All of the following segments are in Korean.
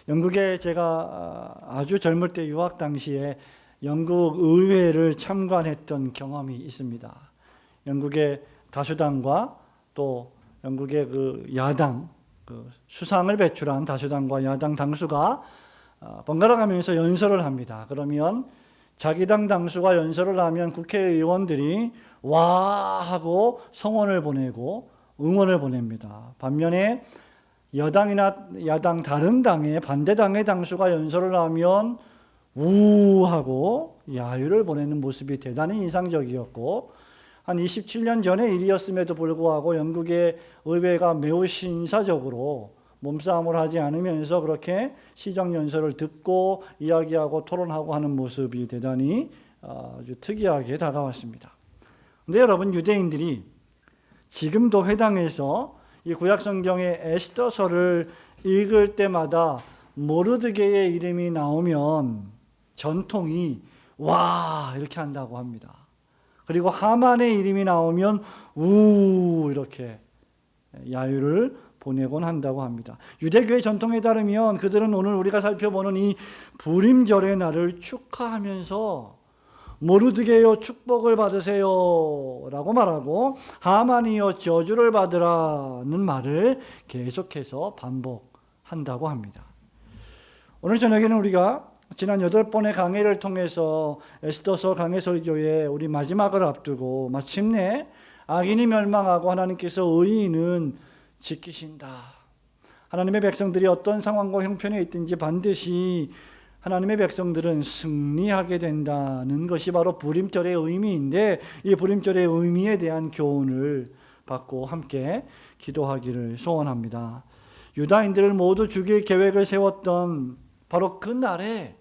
영국에 제가 아주 젊을 때 유학 당시에 영국 의회를 참관했던 경험이 있습니다. 영국의 다수당과 또 영국의 그 야당, 그 수상을 배출한 다수당과 야당 당수가 번갈아 가면서 연설을 합니다. 그러면 자기 당 당수가 연설을 하면 국회의원들이 와 하고 성원을 보내고 응원을 보냅니다. 반면에 여당이나 야당 다른 당의 반대당의 당수가 연설을 하면 우 하고 야유를 보내는 모습이 대단히 인상적이었고, 한 27년 전의 일이었음에도 불구하고 영국의 의회가 매우 신사적으로 몸싸움을 하지 않으면서 그렇게 시정연설을 듣고 이야기하고 토론하고 하는 모습이 대단히 아주 특이하게 다가왔습니다. 근데 여러분, 유대인들이 지금도 회당에서 이 구약성경의 에스더서를 읽을 때마다 모르드게의 이름이 나오면 전통이 와 이렇게 한다고 합니다. 그리고 하만의 이름이 나오면 우 이렇게 야유를 보내곤 한다고 합니다. 유대교의 전통에 따르면 그들은 오늘 우리가 살펴보는 이 부림절의 날을 축하하면서 모르드게요 축복을 받으세요 라고 말하고, 하만이요 저주를 받으라는 말을 계속해서 반복한다고 합니다. 오늘 저녁에는 우리가 지난 8번의 강해를 통해서 에스더서 강해설교의 우리 마지막을 앞두고 마침내 악인이 멸망하고 하나님께서 의인은 지키신다, 하나님의 백성들이 어떤 상황과 형편에 있든지 반드시 하나님의 백성들은 승리하게 된다는 것이 바로 부림절의 의미인데, 이 부림절의 의미에 대한 교훈을 받고 함께 기도하기를 소원합니다. 유다인들을 모두 죽일 계획을 세웠던 바로 그 날에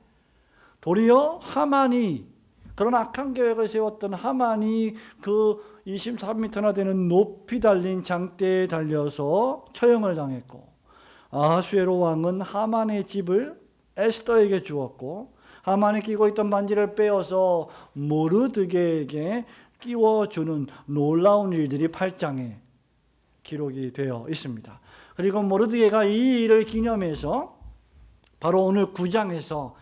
도리어 하만이, 그런 악한 계획을 세웠던 하만이 그 23m나 되는 높이 달린 장대에 달려서 처형을 당했고, 아하수에로 왕은 하만의 집을 에스더에게 주었고, 하만이 끼고 있던 반지를 빼어서 모르드게에게 끼워주는 놀라운 일들이 8장에 기록이 되어 있습니다. 그리고 모르드게가 이 일을 기념해서 바로 오늘 9장에서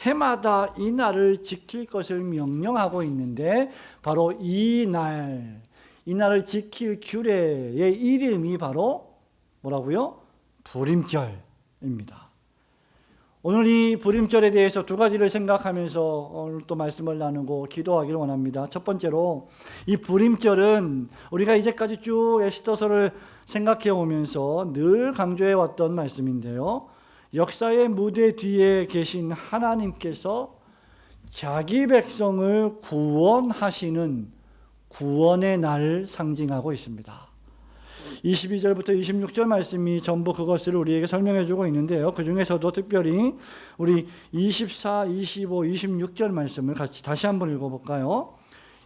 해마다 이 날을 지킬 것을 명령하고 있는데, 바로 이 날을 지킬 규례의 이름이 바로 뭐라고요? 부림절입니다. 오늘 이 부림절에 대해서 두 가지를 생각하면서 오늘 또 말씀을 나누고 기도하기를 원합니다. 첫 번째로, 이 부림절은 우리가 이제까지 쭉 에스더서를 생각해 오면서 늘 강조해 왔던 말씀인데요, 역사의 무대 뒤에 계신 하나님께서 자기 백성을 구원하시는 구원의 날을 상징하고 있습니다. 22절부터 26절 말씀이 전부 그것을 우리에게 설명해 주고 있는데요, 그 중에서도 특별히 우리 24, 25, 26절 말씀을 같이 다시 한번 읽어볼까요?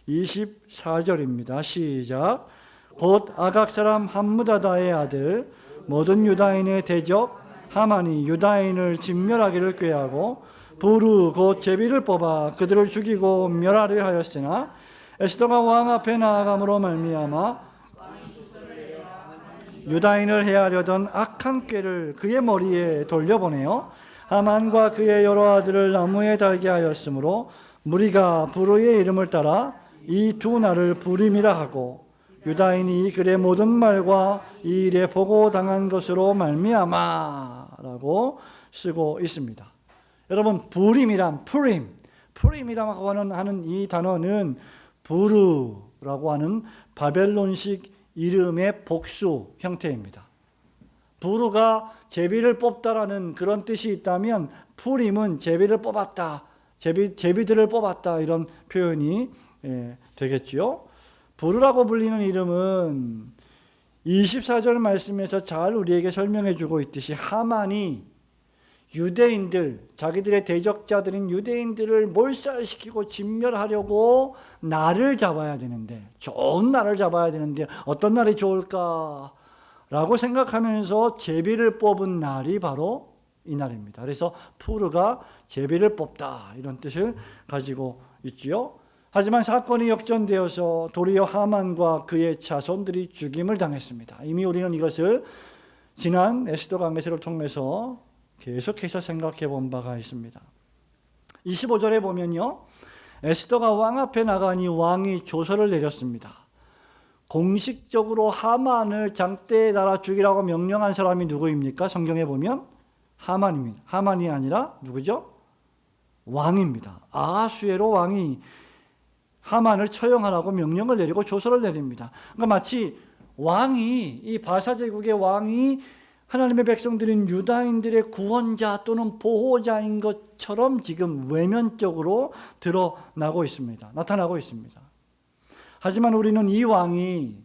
24절입니다. 시작. 곧 아각 사람 함므다다의 아들 모든 유다인의 대적 하만이 유다인을 진멸하기를 꾀하고 부르 곧 제비를 뽑아 그들을 죽이고 멸하려 하였으나, 에스더가 왕 앞에 나아감으로 말미암아 유다인을 해하려던 악한 꾀를 그의 머리에 돌려보내어 하만과 그의 여러 아들을 나무에 달게 하였으므로 무리가 부르의 이름을 따라 이 두 날을 부림이라 하고, 유다인이 그의 모든 말과 이 일에 보고당한 것으로 말미암아 라고 쓰고 있습니다. 여러분, 부림이란 푸림이라고 하는 이 단어는 부르라고 하는 바벨론식 이름의 복수 형태입니다. 부르가 제비를 뽑다라는 그런 뜻이 있다면, 푸림은 제비를 뽑았다, 제비들을 뽑았다, 이런 표현이 되겠지요. 부르라고 불리는 이름은 24절 말씀에서 잘 우리에게 설명해 주고 있듯이, 하만이 유대인들, 자기들의 대적자들인 유대인들을 몰살시키고 진멸하려고 날을 잡아야 되는데, 좋은 날을 잡아야 되는데 어떤 날이 좋을까라고 생각하면서 제비를 뽑은 날이 바로 이 날입니다. 그래서 푸르가 제비를 뽑다, 이런 뜻을 가지고 있지요. 하지만 사건이 역전되어서 도리어 하만과 그의 자손들이 죽임을 당했습니다. 이미 우리는 이것을 지난 에스더 강해설을 통해서 계속해서 생각해 본 바가 있습니다. 25절에 보면요, 에스더가 왕 앞에 나가니 왕이 조서를 내렸습니다. 공식적으로 하만을 장대에 달아 죽이라고 명령한 사람이 누구입니까? 성경에 보면 하만입니다. 하만이 아니라 누구죠? 왕입니다. 아하수에로 왕이 하만을 처형하라고 명령을 내리고 조서를 내립니다. 그러니까 마치 왕이, 이 바사 제국의 왕이 하나님의 백성들인 유다인들의 구원자 또는 보호자인 것처럼 지금 외면적으로 드러나고 있습니다. 나타나고 있습니다. 하지만 우리는 이 왕이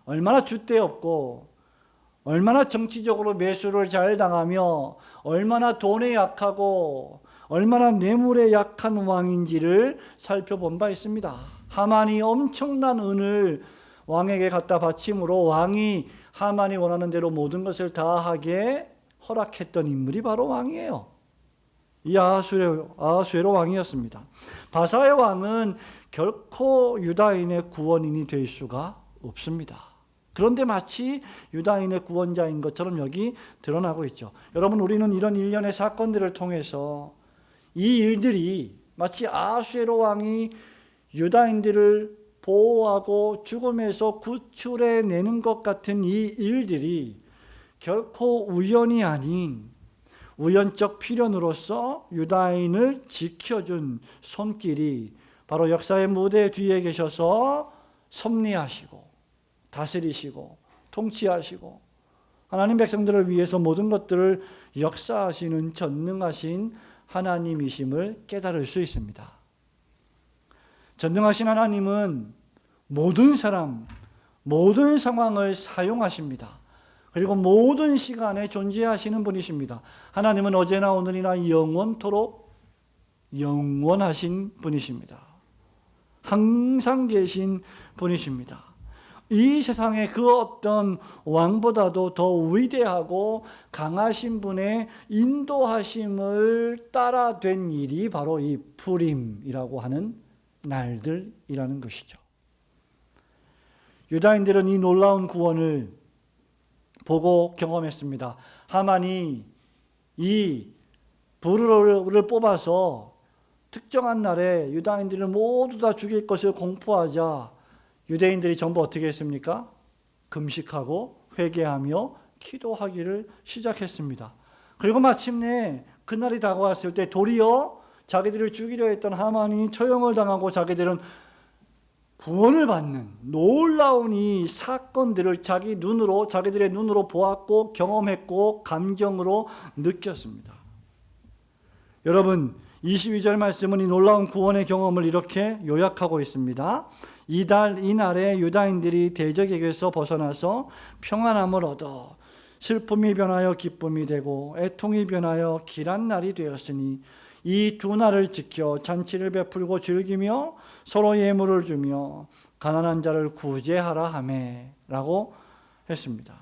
얼마나 줏대없고 얼마나 정치적으로 매수를 잘 당하며 얼마나 돈에 약하고 얼마나 뇌물에 약한 왕인지를 살펴본 바 있습니다. 하만이 엄청난 은을 왕에게 갖다 바침으로 왕이 하만이 원하는 대로 모든 것을 다 하게 허락했던 인물이 바로 왕이에요. 이 아하수에로 왕이었습니다. 바사의 왕은 결코 유다인의 구원인이 될 수가 없습니다. 그런데 마치 유다인의 구원자인 것처럼 여기 드러나고 있죠. 여러분, 우리는 이런 일련의 사건들을 통해서 이 일들이 마치 아하수에로 왕이 유다인들을 보호하고 죽음에서 구출해내는 것 같은 이 일들이 결코 우연이 아닌 우연적 필연으로서 유다인을 지켜준 손길이 바로 역사의 무대 뒤에 계셔서 섭리하시고 다스리시고 통치하시고 하나님 백성들을 위해서 모든 것들을 역사하시는 전능하신 하나님이심을 깨달을 수 있습니다. 전능하신 하나님은 모든 사람, 모든 상황을 사용하십니다. 그리고 모든 시간에 존재하시는 분이십니다. 하나님은 어제나 오늘이나 영원토록 영원하신 분이십니다. 항상 계신 분이십니다. 이 세상의 그 어떤 왕보다도 더 위대하고 강하신 분의 인도하심을 따라 된 일이 바로 이 푸림이라고 하는 날들이라는 것이죠. 유다인들은 이 놀라운 구원을 보고 경험했습니다. 하만이 이 불을 뽑아서 특정한 날에 유다인들을 모두 다 죽일 것을 공포하자 유대인들이 전부 어떻게 했습니까? 금식하고 회개하며 기도하기를 시작했습니다. 그리고 마침내 그날이 다가왔을 때 도리어 자기들을 죽이려 했던 하만이 처형을 당하고 자기들은 구원을 받는 놀라운 이 사건들을 자기들의 눈으로 보았고 경험했고 감정으로 느꼈습니다. 여러분, 22절 말씀은 이 놀라운 구원의 경험을 이렇게 요약하고 있습니다. 이날에 유다인들이 대적에게서 벗어나서 평안함을 얻어 슬픔이 변하여 기쁨이 되고 애통이 변하여 길한 날이 되었으니 이 두 날을 지켜 잔치를 베풀고 즐기며 서로 예물을 주며 가난한 자를 구제하라 하매라고 했습니다.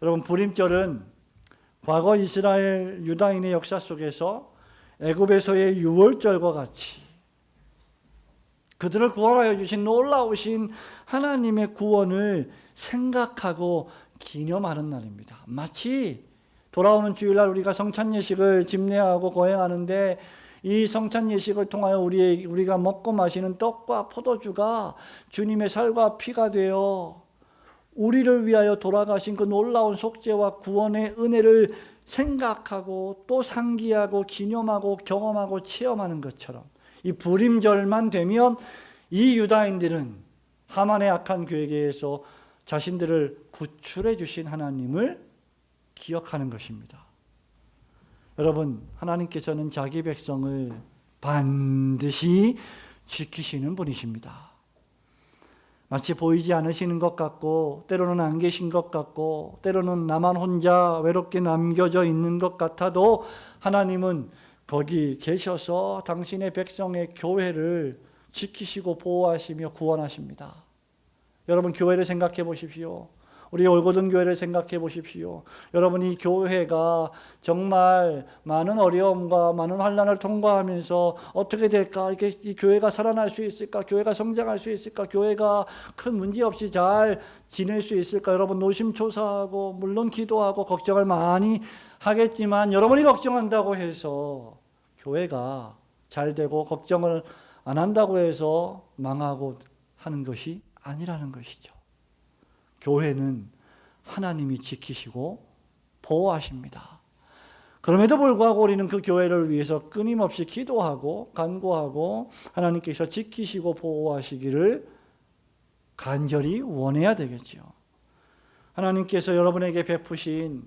여러분, 불임절은 과거 이스라엘 유다인의 역사 속에서 애굽에서의 유월절과 같이 그들을 구원하여 주신 놀라우신 하나님의 구원을 생각하고 기념하는 날입니다. 마치 돌아오는 주일날 우리가 성찬 예식을 집례하고 거행하는데 이 성찬 예식을 통하여 우리가 먹고 마시는 떡과 포도주가 주님의 살과 피가 되어 우리를 위하여 돌아가신 그 놀라운 속죄와 구원의 은혜를 생각하고 또 상기하고 기념하고 경험하고 체험하는 것처럼 이 불임절만 되면 이 유다인들은 하만의 악한 계획에서 자신들을 구출해 주신 하나님을 기억하는 것입니다. 여러분, 하나님께서는 자기 백성을 반드시 지키시는 분이십니다. 마치 보이지 않으시는 것 같고 때로는 안 계신 것 같고 때로는 나만 혼자 외롭게 남겨져 있는 것 같아도 하나님은 거기 계셔서 당신의 백성의 교회를 지키시고 보호하시며 구원하십니다. 여러분, 교회를 생각해 보십시오. 우리 올고든 교회를 생각해 보십시오. 여러분, 이 교회가 정말 많은 어려움과 많은 환난을 통과하면서 어떻게 될까? 이게 이 교회가 살아날 수 있을까? 교회가 성장할 수 있을까? 교회가 큰 문제 없이 잘 지낼 수 있을까? 여러분, 노심초사하고 물론 기도하고 걱정을 많이 하겠지만, 여러분이 걱정한다고 해서 교회가 잘 되고 걱정을 안 한다고 해서 망하고 하는 것이 아니라는 것이죠. 교회는 하나님이 지키시고 보호하십니다. 그럼에도 불구하고 우리는 그 교회를 위해서 끊임없이 기도하고 간구하고 하나님께서 지키시고 보호하시기를 간절히 원해야 되겠죠. 하나님께서 여러분에게 베푸신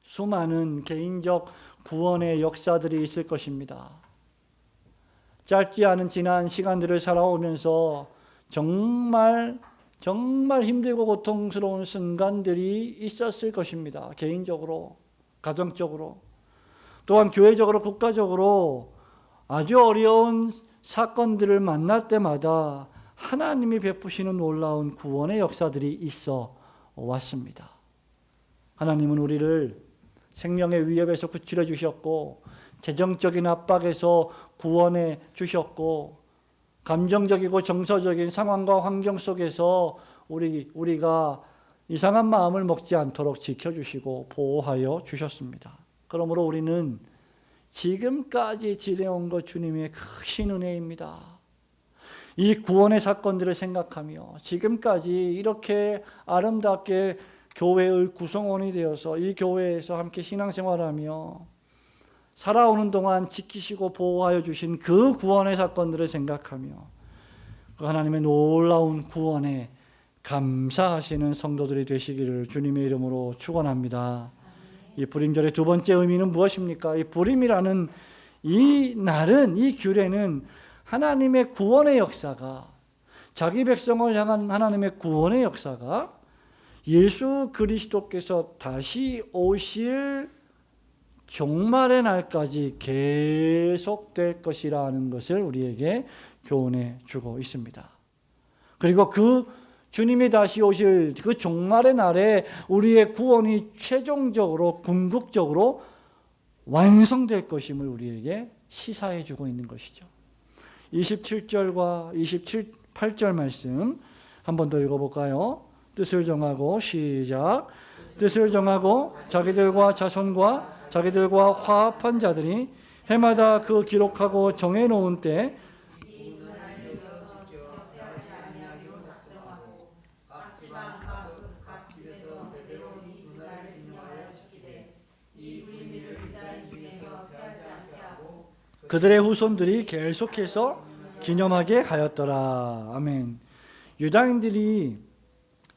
수많은 개인적 구원의 역사들이 있을 것입니다. 짧지 않은 지난 시간들을 살아오면서 정말 힘들고 고통스러운 순간들이 있었을 것입니다. 개인적으로, 가정적으로, 또한 교회적으로, 국가적으로 아주 어려운 사건들을 만날 때마다 하나님이 베푸시는 놀라운 구원의 역사들이 있어 왔습니다. 하나님은 우리를 생명의 위협에서 구출해 주셨고, 재정적인 압박에서 구원해 주셨고, 감정적이고 정서적인 상황과 환경 속에서 우리가 이상한 마음을 먹지 않도록 지켜주시고 보호하여 주셨습니다. 그러므로 우리는 지금까지 지내온 것 주님의 크신 은혜입니다. 이 구원의 사건들을 생각하며 지금까지 이렇게 아름답게 교회의 구성원이 되어서 이 교회에서 함께 신앙생활하며 살아오는 동안 지키시고 보호하여 주신 그 구원의 사건들을 생각하며 그 하나님의 놀라운 구원에 감사하시는 성도들이 되시기를 주님의 이름으로 축원합니다. 이 불임절의 두 번째 의미는 무엇입니까? 이 불임이라는 이 날은, 이 규례는 하나님의 구원의 역사가, 자기 백성을 향한 하나님의 구원의 역사가 예수 그리스도께서 다시 오실 종말의 날까지 계속될 것이라는 것을 우리에게 교훈해 주고 있습니다. 그리고 그 주님이 다시 오실 그 종말의 날에 우리의 구원이 최종적으로 궁극적으로 완성될 것임을 우리에게 시사해 주고 있는 것이죠. 27절과 28절 말씀 한 번 더 읽어볼까요? 뜻을 정하고 시작. 뜻을 정하고 자기들과 자손과 자기들과 화합한 자들이 해마다 그 기록하고 정해놓은 때 그들의 후손들이 계속해서 기념하게 하였더라. 아멘. 유다인들이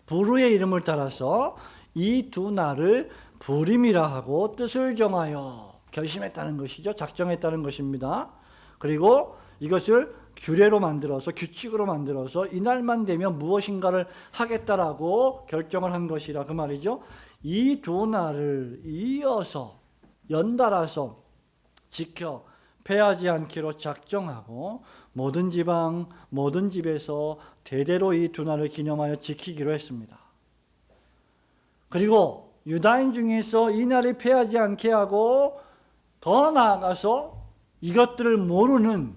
부르의 이름을 따라서 이 두 날을 불임이라 하고 뜻을 정하여 결심했다는 것이죠. 작정했다는 것입니다. 그리고 이것을 규례로 만들어서, 규칙으로 만들어서 이날만 되면 무엇인가를 하겠다라고 결정을 한 것이라 그 말이죠. 이 두 날을 이어서 연달아서 지켜 패하지 않기로 작정하고 모든 지방, 모든 집에서 대대로 이 두 날을 기념하여 지키기로 했습니다. 그리고 유다인 중에서 이 날이 패하지 않게 하고 더 나아가서 이것들을 모르는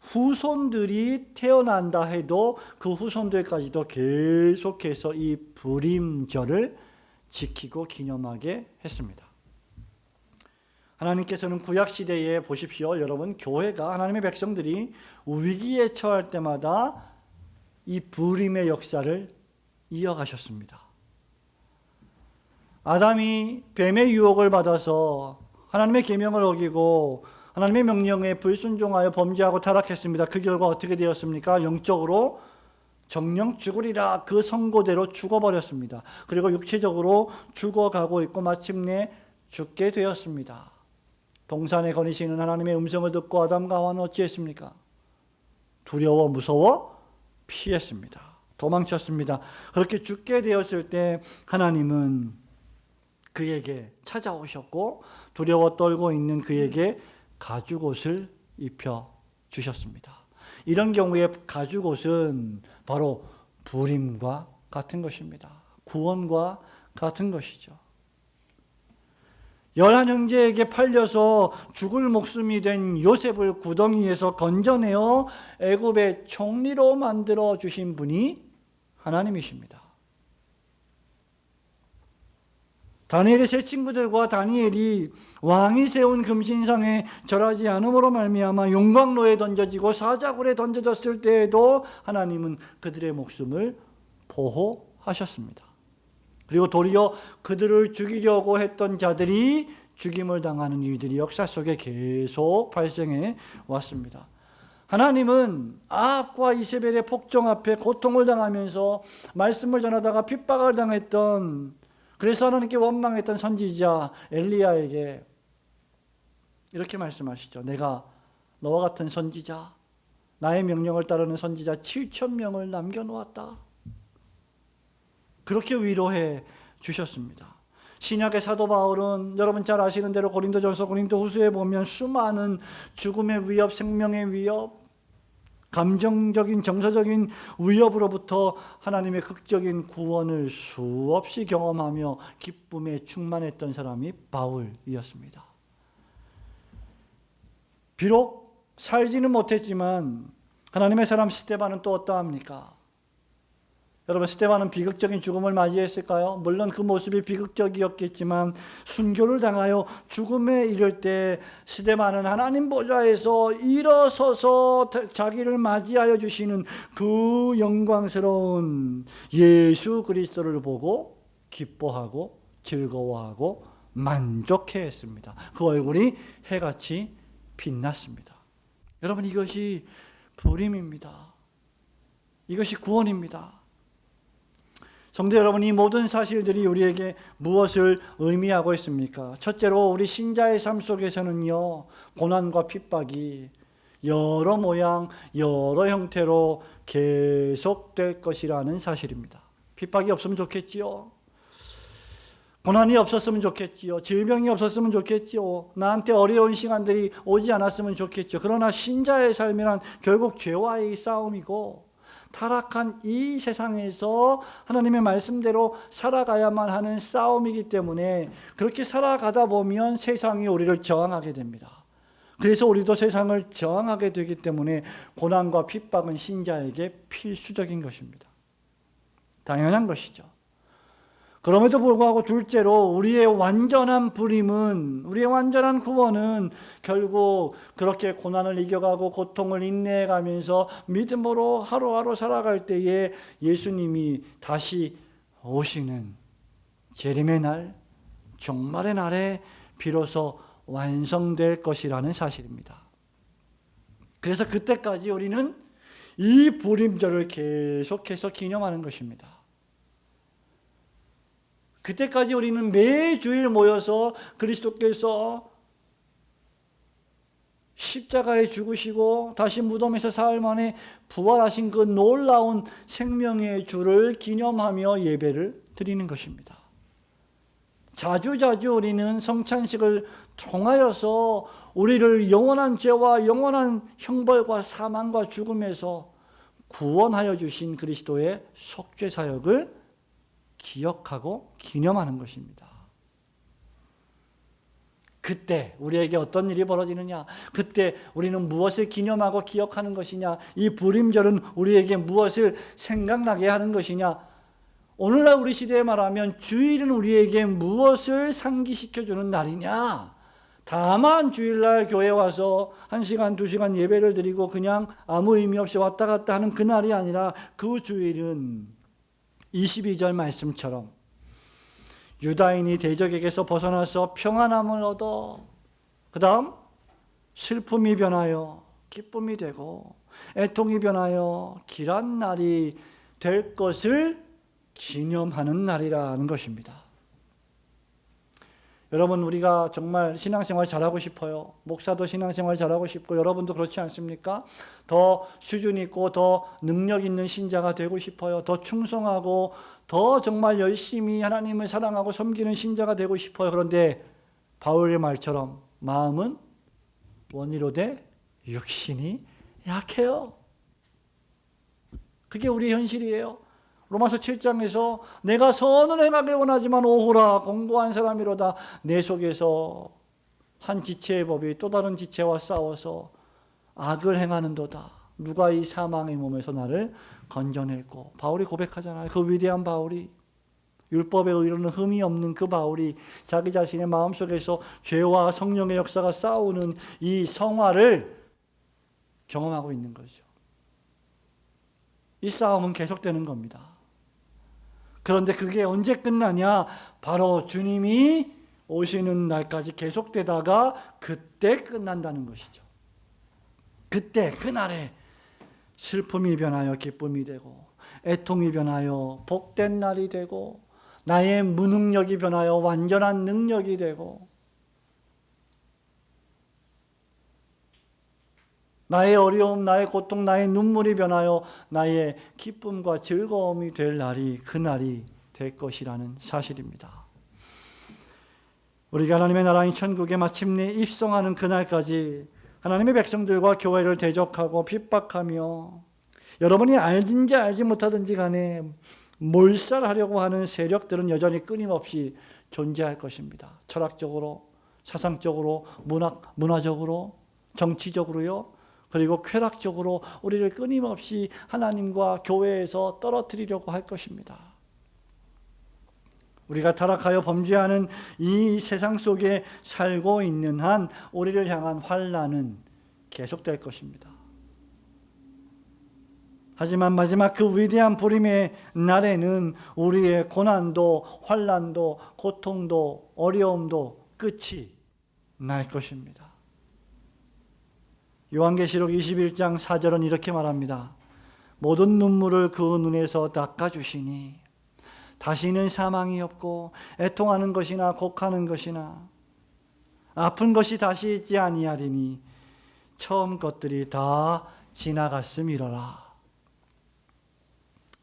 후손들이 태어난다 해도 그 후손들까지도 계속해서 이 불임절을 지키고 기념하게 했습니다. 하나님께서는 구약시대에 보십시오. 여러분, 교회가, 하나님의 백성들이 위기에 처할 때마다 이 불임의 역사를 이어가셨습니다. 아담이 뱀의 유혹을 받아서 하나님의 계명을 어기고 하나님의 명령에 불순종하여 범죄하고 타락했습니다. 그 결과 어떻게 되었습니까? 영적으로 정령 죽으리라 그 선고대로 죽어버렸습니다. 그리고 육체적으로 죽어가고 있고 마침내 죽게 되었습니다. 동산에 거니시는 하나님의 음성을 듣고 아담과 하와는 어찌했습니까? 두려워 무서워 피했습니다. 도망쳤습니다. 그렇게 죽게 되었을 때 하나님은 그에게 찾아오셨고 두려워 떨고 있는 그에게 가죽옷을 입혀 주셨습니다. 이런 경우에 가죽옷은 바로 불임과 같은 것입니다. 구원과 같은 것이죠. 11형제에게 팔려서 죽을 목숨이 된 요셉을 구덩이에서 건져내어 애굽의 총리로 만들어 주신 분이 하나님이십니다. 다니엘의 세 친구들과 다니엘이 왕이 세운 금신상에 절하지 않음으로 말미암아 용광로에 던져지고 사자굴에 던져졌을 때에도 하나님은 그들의 목숨을 보호하셨습니다. 그리고 도리어 그들을 죽이려고 했던 자들이 죽임을 당하는 일들이 역사 속에 계속 발생해 왔습니다. 하나님은 아합과 이세벨의 폭정 앞에 고통을 당하면서 말씀을 전하다가 핍박을 당했던, 그래서 하나님께 원망했던 선지자 엘리야에게 이렇게 말씀하시죠. 내가 너와 같은 선지자, 나의 명령을 따르는 선지자 7,000명을 남겨놓았다. 그렇게 위로해 주셨습니다. 신약의 사도 바울은 여러분 잘 아시는 대로 고린도전서, 고린도후서에 보면 수많은 죽음의 위협, 생명의 위협, 감정적인, 정서적인 위협으로부터 하나님의 극적인 구원을 수없이 경험하며 기쁨에 충만했던 사람이 바울이었습니다. 비록 살지는 못했지만 하나님의 사람 스데반은 또 어떠합니까? 여러분, 스데반은 비극적인 죽음을 맞이했을까요? 물론 그 모습이 비극적이었겠지만 순교를 당하여 죽음에 이를 때 스데반은 하나님 보좌에서 일어서서 자기를 맞이하여 주시는 그 영광스러운 예수 그리스도를 보고 기뻐하고 즐거워하고 만족해했습니다. 그 얼굴이 해같이 빛났습니다. 여러분, 이것이 부림입니다. 이것이 구원입니다. 성도 여러분, 이 모든 사실들이 우리에게 무엇을 의미하고 있습니까? 첫째로 우리 신자의 삶 속에서는요, 고난과 핍박이 여러 모양, 여러 형태로 계속될 것이라는 사실입니다. 핍박이 없으면 좋겠지요. 고난이 없었으면 좋겠지요. 질병이 없었으면 좋겠지요. 나한테 어려운 시간들이 오지 않았으면 좋겠죠. 그러나 신자의 삶이란 결국 죄와의 싸움이고, 타락한 이 세상에서 하나님의 말씀대로 살아가야만 하는 싸움이기 때문에 그렇게 살아가다 보면 세상이 우리를 저항하게 됩니다. 그래서 우리도 세상을 저항하게 되기 때문에 고난과 핍박은 신자에게 필수적인 것입니다. 당연한 것이죠. 그럼에도 불구하고 둘째로 우리의 완전한 부림은, 우리의 완전한 구원은 결국 그렇게 고난을 이겨가고 고통을 인내해가면서 믿음으로 하루하루 살아갈 때에 예수님이 다시 오시는 재림의 날, 종말의 날에 비로소 완성될 것이라는 사실입니다. 그래서 그때까지 우리는 이 부림절을 계속해서 기념하는 것입니다. 그때까지 우리는 매주일 모여서 그리스도께서 십자가에 죽으시고 다시 무덤에서 사흘 만에 부활하신 그 놀라운 생명의 주를 기념하며 예배를 드리는 것입니다. 자주자주 우리는 성찬식을 통하여서 우리를 영원한 죄와 영원한 형벌과 사망과 죽음에서 구원하여 주신 그리스도의 속죄 사역을 기억하고 기념하는 것입니다. 그때 우리에게 어떤 일이 벌어지느냐? 그때 우리는 무엇을 기념하고 기억하는 것이냐? 이 부림절은 우리에게 무엇을 생각나게 하는 것이냐? 오늘날 우리 시대에 말하면 주일은 우리에게 무엇을 상기시켜주는 날이냐? 다만 주일날 교회 와서 1시간, 2시간 예배를 드리고 그냥 아무 의미 없이 왔다 갔다 하는 그날이 아니라 그 주일은 22절 말씀처럼 유다인이 대적에게서 벗어나서 평안함을 얻어 그 다음 슬픔이 변하여 기쁨이 되고 애통이 변하여 길한 날이 될 것을 기념하는 날이라는 것입니다. 여러분, 우리가 정말 신앙생활 잘하고 싶어요. 목사도 신앙생활 잘하고 싶고 여러분도 그렇지 않습니까? 더 수준 있고 더 능력 있는 신자가 되고 싶어요. 더 충성하고 더 정말 열심히 하나님을 사랑하고 섬기는 신자가 되고 싶어요. 그런데 바울의 말처럼 마음은 원이로되 육신이 약해요. 그게 우리의 현실이에요. 로마서 7장에서 내가 선을 행하길 원하지만 오호라 공고한 사람이로다 내 속에서 한 지체의 법이 또 다른 지체와 싸워서 악을 행하는도다. 누가 이 사망의 몸에서 나를 건져낼꼬. 바울이 고백하잖아요. 그 위대한 바울이, 율법에 의로는 흠이 없는 그 바울이 자기 자신의 마음속에서 죄와 성령의 역사가 싸우는 이 성화를 경험하고 있는 거죠. 이 싸움은 계속되는 겁니다. 그런데 그게 언제 끝나냐? 바로 주님이 오시는 날까지 계속되다가 그때 끝난다는 것이죠. 그때 그날에 슬픔이 변하여 기쁨이 되고, 애통이 변하여 복된 날이 되고, 나의 무능력이 변하여 완전한 능력이 되고, 나의 어려움, 나의 고통, 나의 눈물이 변하여 나의 기쁨과 즐거움이 될 날이 그날이 될 것이라는 사실입니다. 우리가 하나님의 나라인 천국에 마침내 입성하는 그날까지 하나님의 백성들과 교회를 대적하고 핍박하며, 여러분이 알든지 알지 못하든지 간에 몰살하려고 하는 세력들은 여전히 끊임없이 존재할 것입니다. 철학적으로, 사상적으로, 문화적으로, 정치적으로요. 그리고 쾌락적으로 우리를 끊임없이 하나님과 교회에서 떨어뜨리려고 할 것입니다. 우리가 타락하여 범죄하는 이 세상 속에 살고 있는 한 우리를 향한 환난은 계속될 것입니다. 하지만 마지막 그 위대한 부림의 날에는 우리의 고난도, 환난도, 고통도, 어려움도 끝이 날 것입니다. 요한계시록 21장 4절은 이렇게 말합니다. 모든 눈물을 그 눈에서 닦아주시니 다시는 사망이 없고 애통하는 것이나 곡하는 것이나 아픈 것이 다시 있지 아니하리니 처음 것들이 다 지나갔음이로라.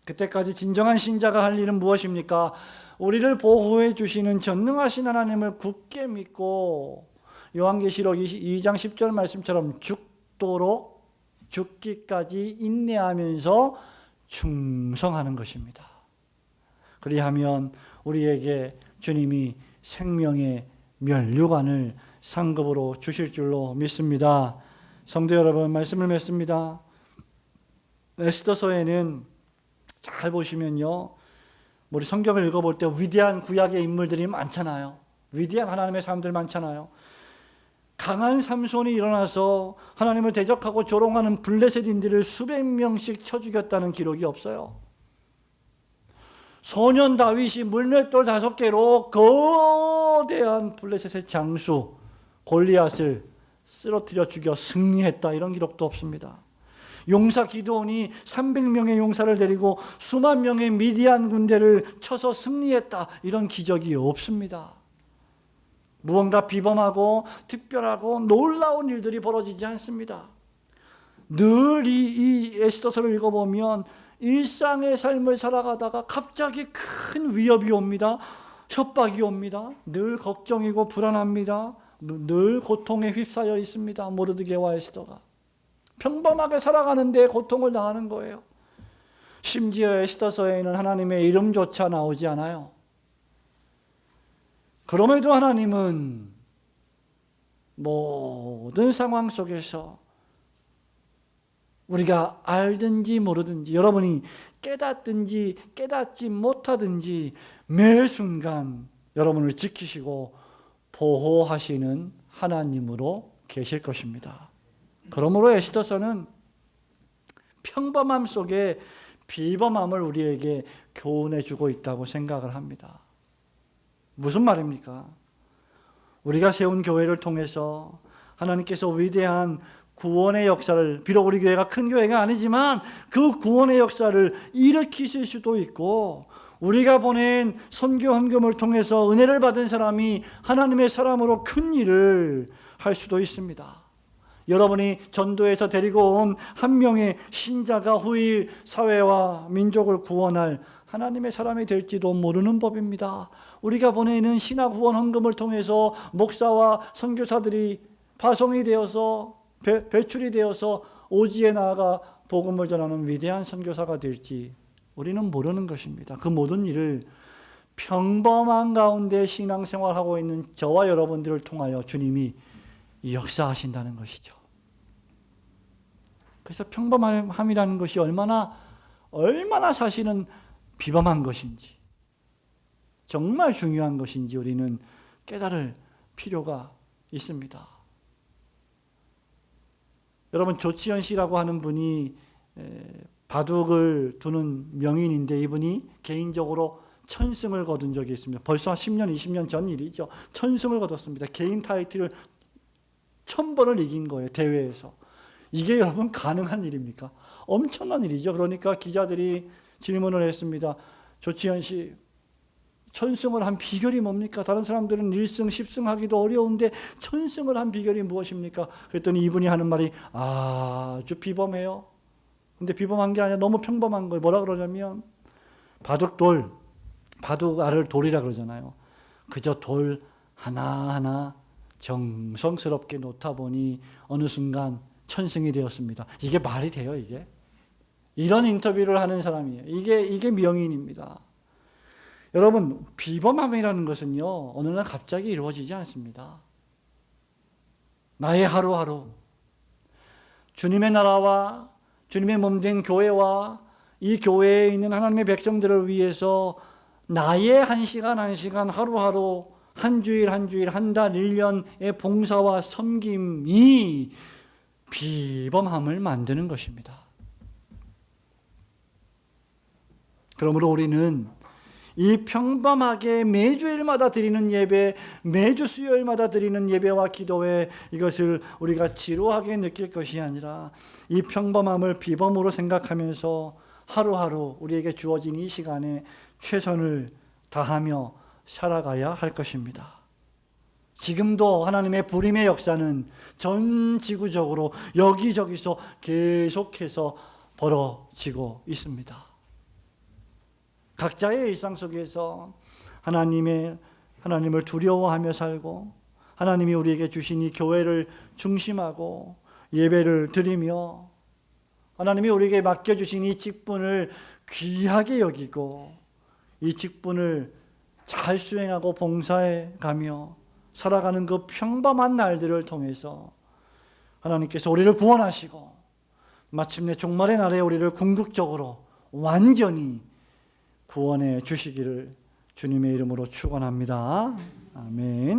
그때까지 진정한 신자가 할 일은 무엇입니까? 우리를 보호해 주시는 전능하신 하나님을 굳게 믿고 요한계시록 2장 10절 말씀처럼 죽도록 죽기까지 인내하면서 충성하는 것입니다. 그리하면 우리에게 주님이 생명의 면류관을 상급으로 주실 줄로 믿습니다. 성도 여러분, 말씀을 맺습니다. 에스더서에는 잘 보시면요, 우리 성경을 읽어볼 때 위대한 구약의 인물들이 많잖아요. 위대한 하나님의 사람들 많잖아요. 강한 삼손이 일어나서 하나님을 대적하고 조롱하는 블레셋인들을 수백 명씩 쳐 죽였다는 기록이 없어요. 소년 다윗이 물맷돌 5개로 거대한 블레셋의 장수 골리앗을 쓰러뜨려 죽여 승리했다, 이런 기록도 없습니다. 용사 기드온이 300명의 용사를 데리고 수만 명의 미디안 군대를 쳐서 승리했다, 이런 기적이 없습니다. 무언가 비범하고 특별하고 놀라운 일들이 벌어지지 않습니다. 늘 이 에스더서를 읽어보면 일상의 삶을 살아가다가 갑자기 큰 위협이 옵니다. 협박이 옵니다. 늘 걱정이고 불안합니다. 늘 고통에 휩싸여 있습니다. 모르드게와 에스더가 평범하게 살아가는데 고통을 당하는 거예요. 심지어 에스더서에는 하나님의 이름조차 나오지 않아요. 그럼에도 하나님은 모든 상황 속에서 우리가 알든지 모르든지, 여러분이 깨닫든지 깨닫지 못하든지 매 순간 여러분을 지키시고 보호하시는 하나님으로 계실 것입니다. 그러므로 에스더서는 평범함 속에 비범함을 우리에게 교훈해 주고 있다고 생각을 합니다. 무슨 말입니까? 우리가 세운 교회를 통해서 하나님께서 위대한 구원의 역사를, 비록 우리 교회가 큰 교회가 아니지만 그 구원의 역사를 일으키실 수도 있고, 우리가 보낸 선교 헌금을 통해서 은혜를 받은 사람이 하나님의 사람으로 큰 일을 할 수도 있습니다. 여러분이 전도에서 데리고 온 한 명의 신자가 후일 사회와 민족을 구원할 하나님의 사람이 될지도 모르는 법입니다. 우리가 보내는 신학 후원 헌금을 통해서 목사와 선교사들이 파송이 되어서 배출이 되어서 오지에 나아가 복음을 전하는 위대한 선교사가 될지 우리는 모르는 것입니다. 그 모든 일을 평범한 가운데 신앙생활하고 있는 저와 여러분들을 통하여 주님이 역사하신다는 것이죠. 그래서 평범함이라는 것이 얼마나 사실은 비범한 것인지, 정말 중요한 것인지 우리는 깨달을 필요가 있습니다. 여러분, 조치현 씨라고 하는 분이 바둑을 두는 명인인데, 이분이 개인적으로 천승을 거둔 적이 있습니다. 벌써 10년, 20년 전 일이죠. 천승을 거뒀습니다. 개인 타이틀을 1000번을 이긴 거예요, 대회에서. 이게 여러분 가능한 일입니까? 엄청난 일이죠. 그러니까 기자들이 질문을 했습니다. 조치현 씨, 천승을 한 비결이 뭡니까? 다른 사람들은 1승, 10승 하기도 어려운데 천승을 한 비결이 무엇입니까? 그랬더니 이분이 하는 말이 아주 비범해요. 근데 비범한 게 아니라 너무 평범한 거예요. 뭐라 그러냐면 바둑알을 돌이라 그러잖아요. 그저 돌 하나하나 정성스럽게 놓다 보니 어느 순간 천승이 되었습니다. 이게 말이 돼요, 이게? 이런 인터뷰를 하는 사람이에요. 이게 명인입니다. 여러분, 비범함이라는 것은요, 어느 날 갑자기 이루어지지 않습니다. 나의 하루하루, 주님의 나라와 주님의 몸된 교회와 이 교회에 있는 하나님의 백성들을 위해서 나의 한 시간 한 시간, 하루하루, 한 주일 한 주일, 한 달, 1년의 봉사와 섬김이 비범함을 만드는 것입니다. 그러므로 우리는 이 평범하게 매주일마다 드리는 예배, 매주 수요일마다 드리는 예배와 기도회, 이것을 우리가 지루하게 느낄 것이 아니라 이 평범함을 비범으로 생각하면서 하루하루 우리에게 주어진 이 시간에 최선을 다하며 살아가야 할 것입니다. 지금도 하나님의 불임의 역사는 전 지구적으로 여기저기서 계속해서 벌어지고 있습니다. 각자의 일상 속에서 하나님을 두려워하며 살고, 하나님이 우리에게 주신 이 교회를 중심하고 예배를 드리며, 하나님이 우리에게 맡겨주신 이 직분을 귀하게 여기고 이 직분을 잘 수행하고 봉사해 가며 살아가는 그 평범한 날들을 통해서 하나님께서 우리를 구원하시고 마침내 종말의 날에 우리를 궁극적으로 완전히 구원해 주시기를 주님의 이름으로 축원합니다. 아멘.